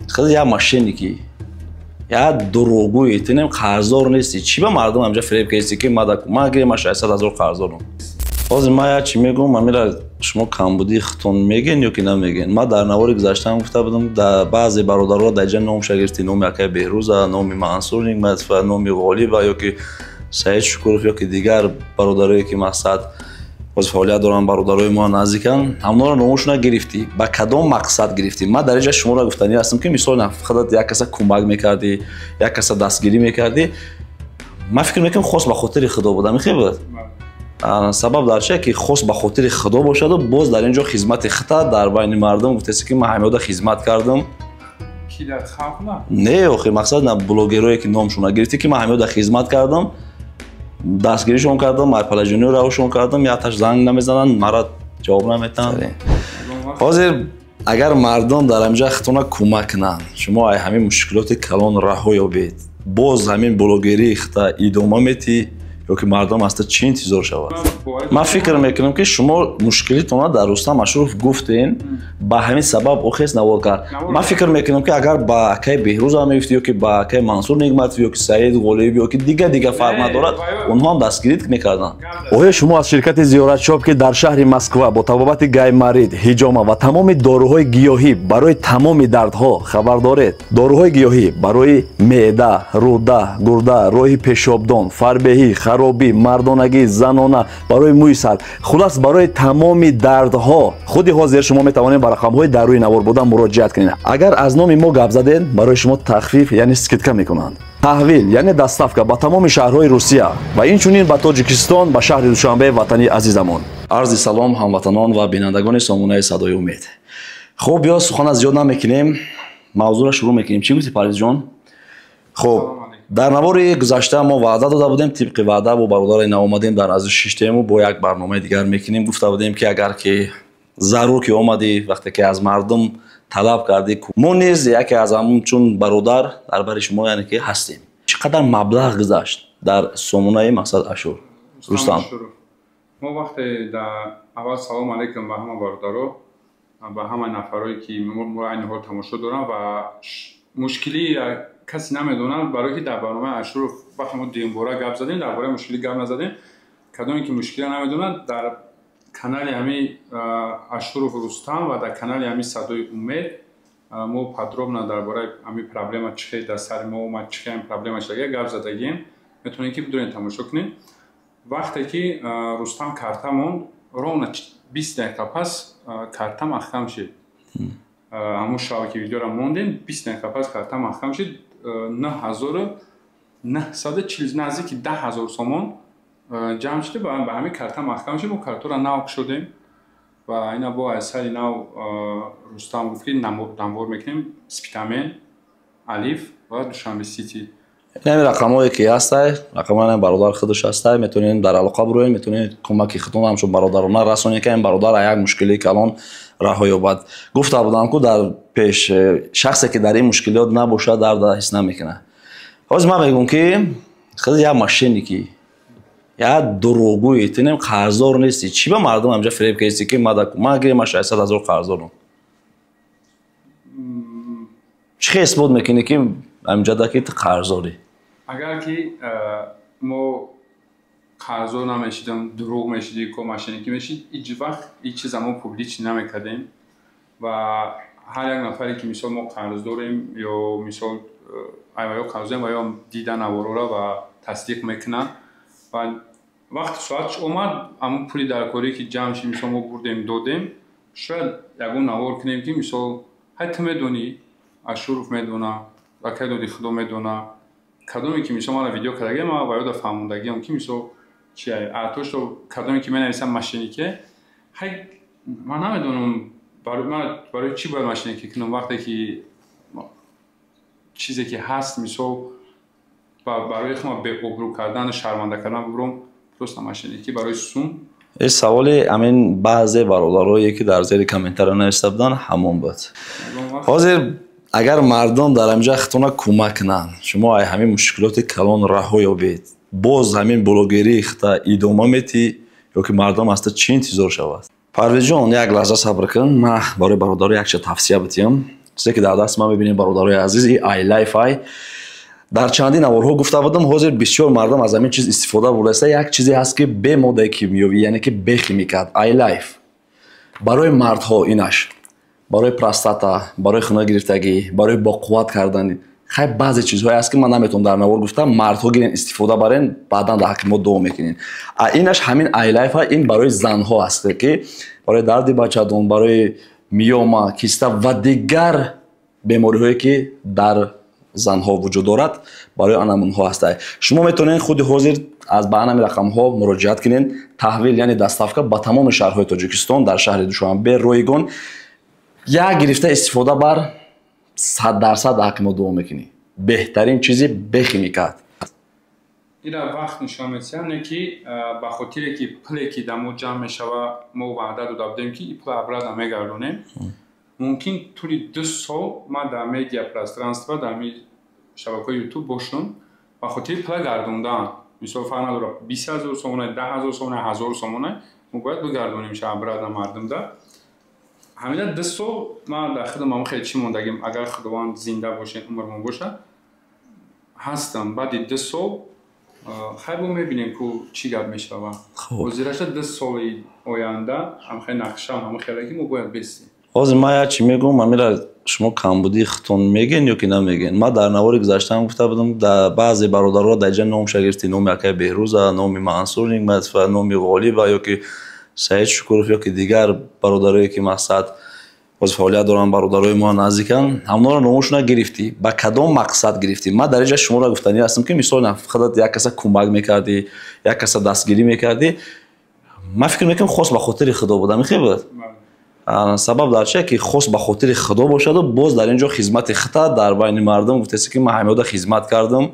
خیلی یا ماشینی یا دروغگویی تنیم قرضدار نیستی چی به مردم همجا فریب کسی که ما گیریم 600,000 قرضدارم. حاضر ما یا چی میگم من میرم شما کمبودی ختون میگین یا که نمیگین. ما در نواری گذشته هم گفته بودم در بعضی برادرها در جا نام شگرفتی نام یکی بهروز نام منصور نعمت و نام غالیب یا که سعید شکروف یا که دیگر برادرایی که مقصد باز فعالیت دارن برادرای ما نزدیکن همونا رو نامشون گرفتی با کدام مقصد گرفتی. ما در اینجا شما را گفتنی هستم که مثلا فقط یک کس کمک میکردی یک کس دستگیری میکردی ما فکر میکنم خاص به خاطر خدا بود میخواد بود سبب در چه که خاص به خاطر خدا باشد و باز در اینجا خدمت خطا در بین مردم گفته که من همه خدمت کردم کی در خاک نه آخه مقصد نه بلاگرایی که نامشون گرفتی که من همه خدمت کردم دستگیریشون کردم مرپلجونی رو روشون کردم یا آتش زنگ نمیزنن مرا جواب نمیدن. حاضر اگر مردم در اینجا خطونه کمک کنن شما همین مشکلات کلان رها یابید باز همین بلاگری خطا ادامه میتی یا که مردم است چی انتظار شود. من فکر میکنم که شما مشکلیتون در رستم اشرف گفتین با همین سبب اوخیس نوال کرد. من فکر میکنم که اگر با اکای بهروز هم میفتی یا که با اکای منصور نعمت یا که سعید غالیب یا که دیگه فرق ندارد اونها هم دستگیری میکردن. آیا شما از شرکت زیارت شاپ که در شهر مسکو با تبابت گایمارید هیجامه و تمام داروهای گیاهی برای تمام دردها خبر دارید؟ داروهای گیاهی برای معده، روده، گرده، راه پیشابدان، فربهی، خرابی، مردانگی، زنانه، برای موی سر، خلاص برای تمام دردها خودی حاضر شما میتوانید به رقم‌های در روی نوار بودن مراجعه کنید. اگر از نام ما گپ زدین برای شما تخفیف یعنی اسکیدکا میکنند. تحویل یعنی دستافکا با تمام شهرهای روسیه و اینچنین با تاجیکستان با شهر دوشنبه وطنی عزیزمون. عرض سلام هموطنان و بینندگان سامانه صدای امید. خب بیا سخن از زیاد نمیکنیم موضوع را شروع میکنیم. چی گفتی پاریز جان؟ خب در نوار گذشته ما وعده داده بودیم طبق وعده با برادر نو اومدیم در از ششتم با یک برنامه دیگر میکنیم. گفته بودیم که اگر که ضرور که اومدی وقتی که از مردم طلب کردی ما نیز یکی از همون چون برادر در بر شما یعنی که هستیم. چقدر مبلغ گذشت در سامانه مقصد اشور رستم؟ ما وقتی در اول سلام علیکم به همه برادرها به همه نفرایی که ما این حال تماشا دارن و مشکلی کسی نمیدونن برای که در برنامه اشرف وقتی ما دیمبورا گپ زدیم درباره مشکلی گپ نزدیم کدومی که مشکلی نمیدونن در کانال همین اشرف رستم و در کانال همین صدای امید ما پادروبنا درباره همین پرابلم چه در سر ما اومد چه این پرابلمش دیگه گپ زدیم میتونید که بدونید تماشا کنید. وقتی که رستم کارتمون رون 20 دقیقه پس کارتم اختم شد همون شب که ویدیو را موندیم 20 دقیقه پس کارتم اختم شد 9,940 نزدیک 10,000 سومون جمع شده به همین کارتم اختم شد. ما کارتو را نو شدیم و اینا با اثر نو رستم گفت که دنبال میکنیم سپیتامین الیف و دوشنبه سیتی. این رقمایی که هسته رقمای برادر خودش هسته میتونین در علاقه بروین میتونین کمک خودتون هم شما برادرانه رسونید که این برادر یک مشکلی کلان راه یابد. گفته بودم که در پیش شخصی که در این مشکلات نباشه درد حس نمیکنه. حاضر من میگم که خیلی یا ماشینی یا دروغگویی تنیم قرضدار نیستی چی به مردم همجا فریب کسی که ما گیریم 600,000 قرضدارم چی اثبات میکنی که همجا دکی قرضداری؟ اگر که ما قرضدار نمیشیدم دروغ میشیدی که ماشینی که میشید هیچ وقت هیچ چیز ما پوبلیچ نمیکردیم و هر یک نفری که مثال ما قرضداریم یا مثال یا قرضداریم و یا دیدن نوارا و تصدیق میکنن و وقت ساعتش اومد همون پولی در کاری که جمع شد مثال ما بردیم دادیم شاید یکون نوار کنیم که مثال حتی میدونی اشرف میدونه و کدومی خدا میدونه کدومی که مثال ما ویدیو کردگی ما و یاد فهموندگی هم که مثال چیه ارتوش رو کدومی که مینویسم ماشینیکه هی من نمیدونم برای چی باید ماشینیکه کنم وقتی که چیزی که هست مثال برای خودم به ابرو کردن شرمنده کردن ببرم درست ماشینیکی برای سون. این سوال همین بعضی برادرایی که در زیر کامنتر نوشته بودن همون بود. حاضر اگر مردم در اینجا خطونه کمک کنن شما همین مشکلات کلان رها یابید باز همین بلاگری خطا ادامه میتی یا که مردم است چی انتظار شود؟ پرویز جان یک لحظه صبر کن من برای برادر یک چه توصیه بتیم. چیزی که در دست ما می‌بینیم برادرای عزیز آی لایف آی در چندین نوارها گفته بودم حاضر بسیار مردم از همین چیز استفاده برده. یک چیزی هست که به ماده کیمیایی یعنی که به خیمیکات آی لایف برای مردها اینش برای پروستاتا برای خون گرفتگی برای با قوت کردن خیلی بعضی چیزهایی هست که من نمیتونم در نوار گفتم مردها گیرین استفاده برین بعدا در حکیمات دوام میکنین. اینش همین آی لایف ها این برای زنها هست که برای درد بچه‌دون برای میوما کیستا و دیگر بیماری هایی که در زنها وجود دارد برای آنمون ها هست. شما میتونین خود حاضر از به همین رقم ها مراجعت کنین. تحویل یعنی دستافکا با تمام شهرهای تاجیکستان در شهر دوشنبه رویگان یک گرفته استفاده بر 100% حکیمات دوام میکنی. بهترین چیزی به خیمیکات اینا وقت نشان میدن که با خاطر که پلی که دمو جمع میشه و ما وعده دادیم که این پل ابراد میگردونیم ممکن طوری 2 سال ما در میدیا پلاس ترانسفر در شبکه یوتیوب باشم با خاطر پل گردوندن مثلا فرض نداره 20000 سومونه 10000 سومونه 1000 سومونه ما باید بگردونیم شه ابراد مردم ده همین 2 سال ما در خدمت خیلی چی موندگیم اگر خداوند زنده باشه عمرمون باشه هستم بعد 2 سال خیلی میبینیم که چی گپ میشه و وزیرش 2 سال آینده هم خیلی نقشه هم خیلی که ما باید بستیم. حاضر ما چی میگم من میرم شما کمبودی ختون میگین یا که نمیگین. ما در نوار گذشته گفته بودم در بعضی برادرها در جن نام شگرفتی نام یکی بهروز نام منصور نعمت و نام غالب یا که سعید شکروف یا که دیگر برادرایی که مقصد باز فعالیت دارن برادرای ما نزدیکن همونا رو نامشون گرفتی با کدام مقصد گرفتی. ما در اینجا شما را گفتنی هستم که مثلا فقط یک کس کمک میکردی یک کس دستگیری میکردی ما فکر میکنم خاص به خاطر خدا بودم خیلی بود سبب در چیه که خاص به خاطر خدا باشد و باز در اینجا خدمت خطا در بین مردم گفته که من همه خدمت کردم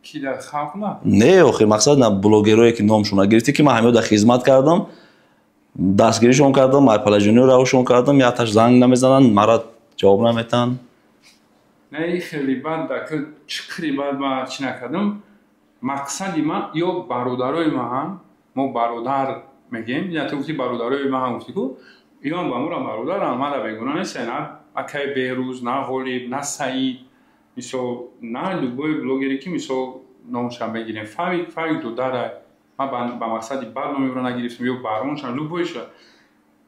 کی در خلق نه آخه مقصد نه بلاگرایی که نامشون گرفتی که من همه خدمت کردم دستگیریشون کردم مایپل جونیور راوشون کردم یا آتش زنگ نمیزنن مرا جواب نمیدن. نه خیلی بد که چقدر بعد ما چی نکردم مقصدی ما یا برادرای ما هم ما برادر میگیم یا تو گفتی برادرای ما هم گفتی که ایران با ما برادر آمده بگونن نیست نه اکای بهروز نه غالب نه سعید مثل نه لوبای بلاگری که مثل نامشون بگیریم فرق دو داره ما با مقصدی بعد نمی رو نگرفتم یا برامونشان لوبایش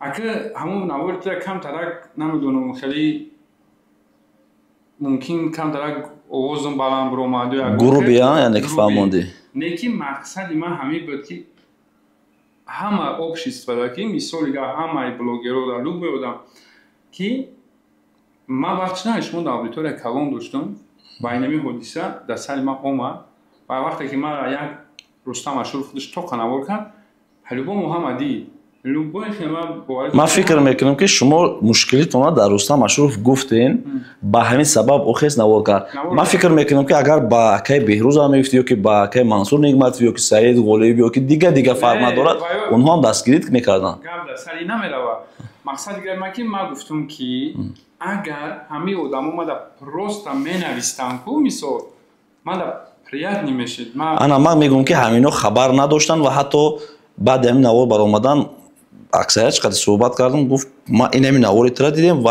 اگه همون نوارد کم ترک نمیدونم خیلی ممکن کم ترک اوزم بالام برو مادو گروهی ها یعنی که فهموندی نه که مقصدی من همین بود که همه آبش استفاده که مثالی که همه بلاگرها در لوبای بودم که ما وقتی نشون در آبیتور کلان داشتم با اینمی حدیثه در سال ما اومد و وقتی که ما یک رستم اشور خودش تو قنوار کرد حلوبا محمدی لوبای خیمه من فکر میکنم که شما مشکلیتون در رستم اشور گفتین با همین سبب اوخیس نوار کرد. من فکر میکنم که اگر با اکای بهروز هم میفتی یا که با اکای منصور نعمت یا که سعید غالبی یا که دیگه فرق ندارد اونها هم دستگیری میکردن. قبل سری نمیره مقصد دیگه ما گفتم که اگر همه آدما ما در پروست مینویستن کو مثلا ما در پریاد نمیشید من میگم که همینا خبر نداشتن و حتی بعد همین نوار بر اومدن اکثریت چقدر صحبت کردم گفت ما این همین نواری تر دیدیم و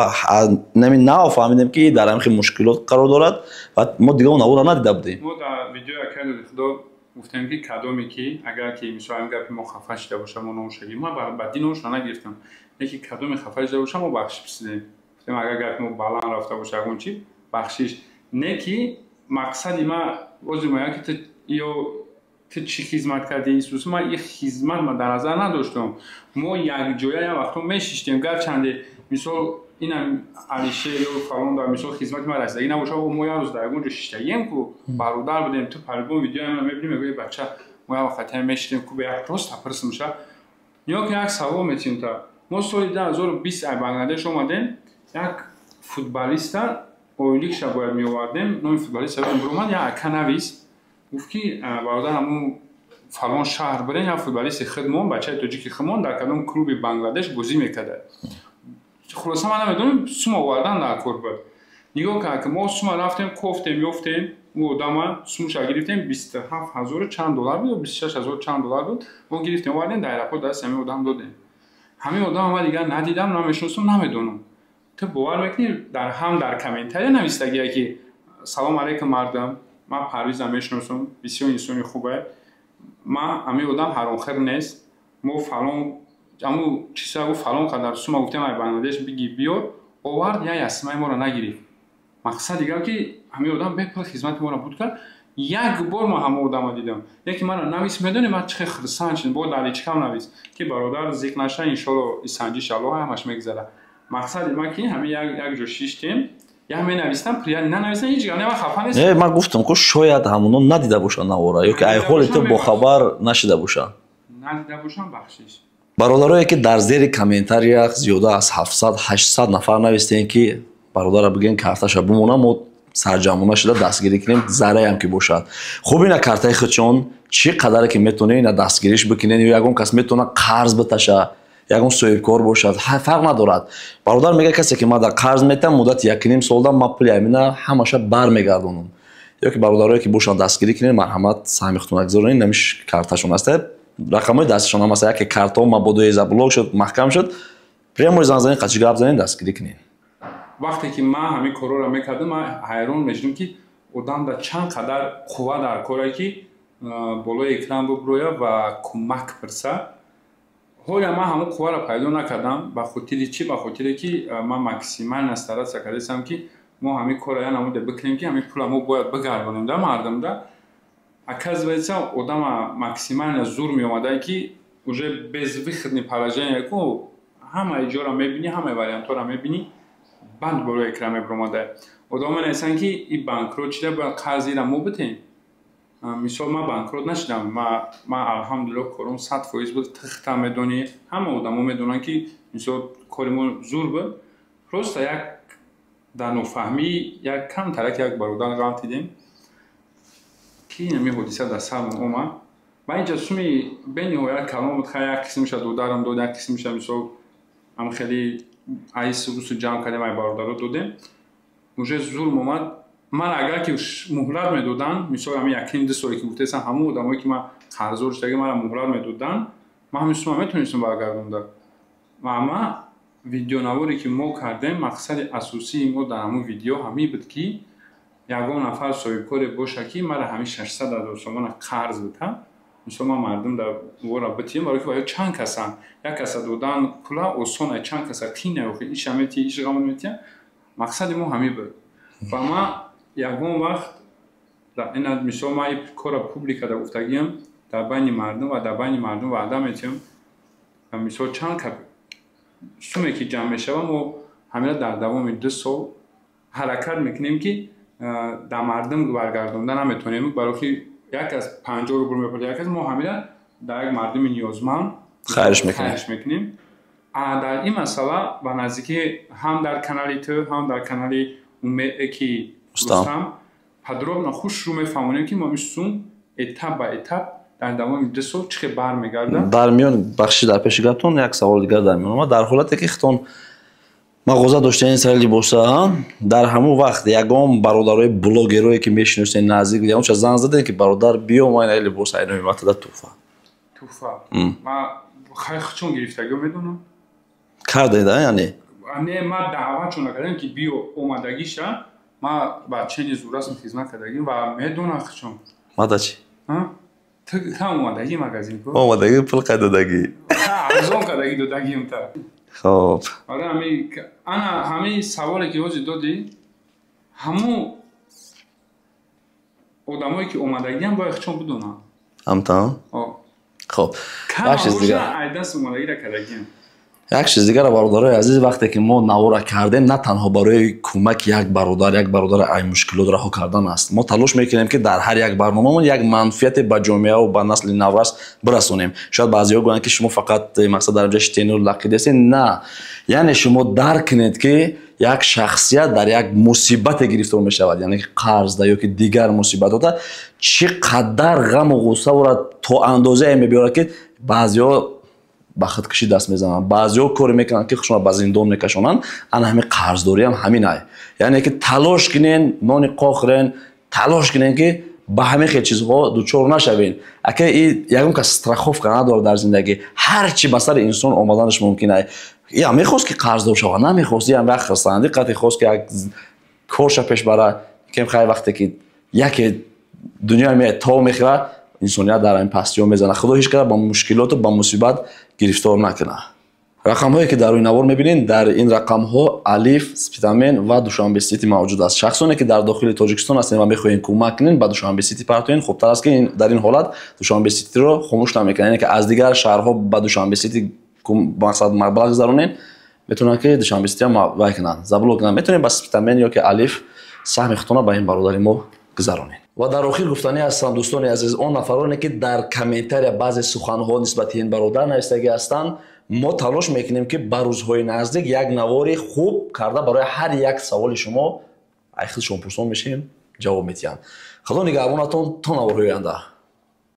نمی نو فهمیدیم که در همین مشکلات قرار دارد و ما دیگه اون نوار را ندیده بودیم. ما در ویدیو اکرد خدا گفتیم که کدومی که اگر که مثلا گپ ما خفه شده باشه ما نوشگی ما بعد دینوش نگرفتم یکی کدوم خفه شده باشه ما بخش بسیدیم گفتیم اگر گپ ما بالا رفته باشه اون چی بخشش نه که مقصدی ما واسه ما که تو چی خدمت کردی ایسوس ما یه خدمت ما در نظر نداشتم ما یک جایی وقتا میشیشتیم گرچنده مثلا اینم علیشه یا فلان در مثلا خدمت ما رسیدگی نباشه و ما یه روز در اونجا شیشتیم که برادر بودیم تو پلبون ویدیو هم میبینیم میگه بچه ما وقت هم میشیدیم که به یک پروست پرس میشه یا که یک سوال میتیم تا ما سال 2020 بنگلادش اومدیم یک فوتبالیست اویلیک شباید میوردیم نوع فوتبالیست امروز یا کنویس گفت که برادر همون فلان شهر برین یا فوتبالیست خدمون بچه تاجیکی خدمون در کدام کلوب بنگلادش بازی میکرده خلاصه من نمیدونم سوم آوردن در کار بود نگاه که ما سوم رفتیم کوفتیم یفتیم و آدم سومش گرفتیم 27000 چند دلار بود 26000 چند دلار بود ما گرفتیم آوردیم در اپورت دست همه آدم دادیم همه آدم ما دیگه ندیدم نمیشناسم نمیدونم تو باور میکنی در هم در کامنتاری نویسته که سلام علیکم مردم، من پرویزم میشناسم، بسیار انسان خوبه، من امی آدم هر آخر نیست، ما فلان امو چیزا فلان قدر سوما گفتم ای بنگلادش بگی بیار آورد یا اسمای ما رو نگیرید. مقصد دیگه که همه آدم به پول خدمت ما رو بود کرد. یک بار ما همه آدم دیدم یکی من رو نویس میدونی من چه خرسان شدم با دریچکم نویس که برادر ذکر نشه ان شاء الله سنجش الله همش میگذره. مقصد ما که همه یک جو شیشتیم یا همه نویسم پریان ننویسن هیچ گونه خفه نیست. من گفتم که شاید همون ندیده باشن نوارا یا که ای حال تو با خبر نشده باشن. ندیده باشن بخشش. برادرایی که در زیر کامنتاری زیاده از 700 800 نفر نوشتین که برادر بگین کارتش بمونه ما سرجمونه شده دستگیری کنیم ذره هم که باشد. خوب اینا کارتای خودشون چی قدره که میتونه اینا دستگیریش بکنین یا یگون کس میتونه قرض بتشه یگون صاحبکار باشد فرق ندارد. برادر میگه کسی که ما در قرض میتم مدت 1.5 سال دام ما پول امینا همشه برمیگردونم یا که برادرایی که باشن دستگیری کنین مرحمت سهمیختون گذارین نمیش کارتشون است رقمای دستشون هم مثلا یک کارت ما با 2000 بلاک شد محکم شد پریم زنگ زنین قچی گپ زنین دستگیری کنین. وقتی که من همین کارا رو میکردم من حیران میشدم که آدم در چند قدر قوه در کاری که بالای اکران ببرویه و کمک برسه. حالا من همون قوه رو پیدا نکردم به خاطر چی؟ به خاطر که من ماکسیمال نسترات کردم که ما همین کارا یا نموده بکنیم که همین پول ما باید بگردونیم در مردم ده. اکاзвається آدم ماکسیمال زور می اومده که уже без выходной положения کو همه اجاره میبینی همه وریانت ها میبینی بند بالای اکرام میبروماده. آدم نیستن که این بانکروت شده با قرضی را ما بتیم. مثال من بانکروت نشدم من الحمدلله کارم 100% بود تخت میدونی همه آدم ها میدونن که مثال کارمون زور بود راست یک در نفهمی یک کم ترک یک برادر غلط دیدیم که نمی حدیثه در سرم اومد و اینجا سومی به نهایت کلام بود خیلی یک کسی میشه دودارم دود یک کسی میشه مثال هم خیلی عیس روز جمع کردیم ای برادر رو دودیم موجه زور اومد. من اگر که مهلت میدادن مثال همین یکی دو سالی که گفتم همون آدمایی که من قرضور شده من مهلت میدادن من همین سوم میتونستم برگردوندم و اما ویدیو نواری که ما کردیم مقصد اساسی ما در همون ویدیو همین بود که یگان نفر صاحبکار باشه که مرا همین 600,000 تومان قرض بده مثلا ما مردم در ورا بتیم برای که باید چند کسان یک کس دادن پول آسان چند کس تینه و این شمیتی ایش رقم میتیم مقصد ما همین بود و ما یگان وقت در این مثلا ما این کار پوبلیک در گفتگیم در بین مردم و در بین مردم وعده میتیم مثلا چند کپ سومی که جمع میشه و ما همین در دوام 2 سال حرکت میکنیم که در مردم برگردوندن نمیتونیم برای که یک از 50 روبل میپره یک از ما همین در یک مردم نیازمند خرج میکنیم. در این مسئله و نزدیکی هم در کانال تو هم در کانال که رستم پدرام خوش رو میفهمونیم که ما میسون اتپ به اتپ در دوام 2 سال چه برمیگردن. در میون بخشی در پیشگاهتون یک سوال دیگر در میون ما در حالتی که خودتون مغازه داشتین این سری باشا در همون وقت یگام برادرای بلاگرایی که میشناسین نزدیک یا اونجا زنگ زدن که برادر بیا ما این لباس اینو میمات داد توفا ما خیلی چون گرفتگی میدونم کرده ده یعنی نه ما دعوت چون کردم که بیا اومدگیش ما بچه نیزوراسم خدمت کردیم و میدونم چون ماده چی تو هم اومدگی مغازین کو اومدگی پول قدادگی ارزون کردگی دادگیم تا خب آره همین سوالی که وجود دادی همون آدمایی که اومدگی هم باید چون بدونن همتا خب یک چیز دیگه ایدنس اومدگی را کردگیم یک چیز دیگر برادرای عزیز وقتی که ما نوارا کردیم نه تنها برای کمک یک برادر ای مشکلات رها کردن است ما تلاش میکنیم که در هر یک برنامه‌مون یک منفعت به جامعه و به نسل نو برسونیم. شاید بعضی‌ها گویند که شما فقط مقصد در جای شتینور لقید هستین نه یعنی شما درک کنید که یک شخصیت در یک مصیبت گرفتار میشود یعنی قرض یا که دیگر مصیبتات چقدر غم و غصه را تا اندازه میبره که بعضی‌ها با خودکشی دست میزنن بعضی‌ها کار میکنن که خودشون به زندان میکشونن انا همین قرضداری هم همینه یعنی که تلاش کنین نان قاخرین تلاش کنین که به همه خیلی چیزها دوچار نشوین اگه این یکم که استراخوف کنه داره در زندگی هر چی به سر انسان آمدنش ممکنه یا میخواست که قرضدار شود نمیخواست یا بخرستن دقت خواست که کارش پیش بره که خیلی وقتی که یک دنیا می تا میخوره انسانیت در این پستیو میزنه خدا هیچ کار با مشکلات و با مصیبت گرفتار نکنه. رقم هایی که در این نوار میبینین در این رقم ها الف سپیتامین و دوشنبه سیتی موجود است. شخصانی که در داخل تاجیکستان هستین و میخواین کمک کنین با دوشنبه سیتی پرتوین خوبتر است که در این حالت دوشنبه سیتی رو خاموش نمیکنین، یعنی که از دیگر شهرها با دوشنبه سیتی مقصد مبلغ گذارونین میتونن که دوشنبه سیتی هم وای کنن زبلو کنن میتونین با سپیتامین یا که الف سهم خودتون با این برادری ما گذارونین. و در آخر گفتنی هستم دوستان عزیز اون نفرانی که در کامنتار بعضی سخنها نسبت این برادر نوشته هستند ما تلاش میکنیم که به روزهای نزدیک یک نواری خوب کرده برای هر یک سوال شما ایخل شما پرسان میشیم جواب میتیم. خدا نگهبانتون تا نوارهای آینده.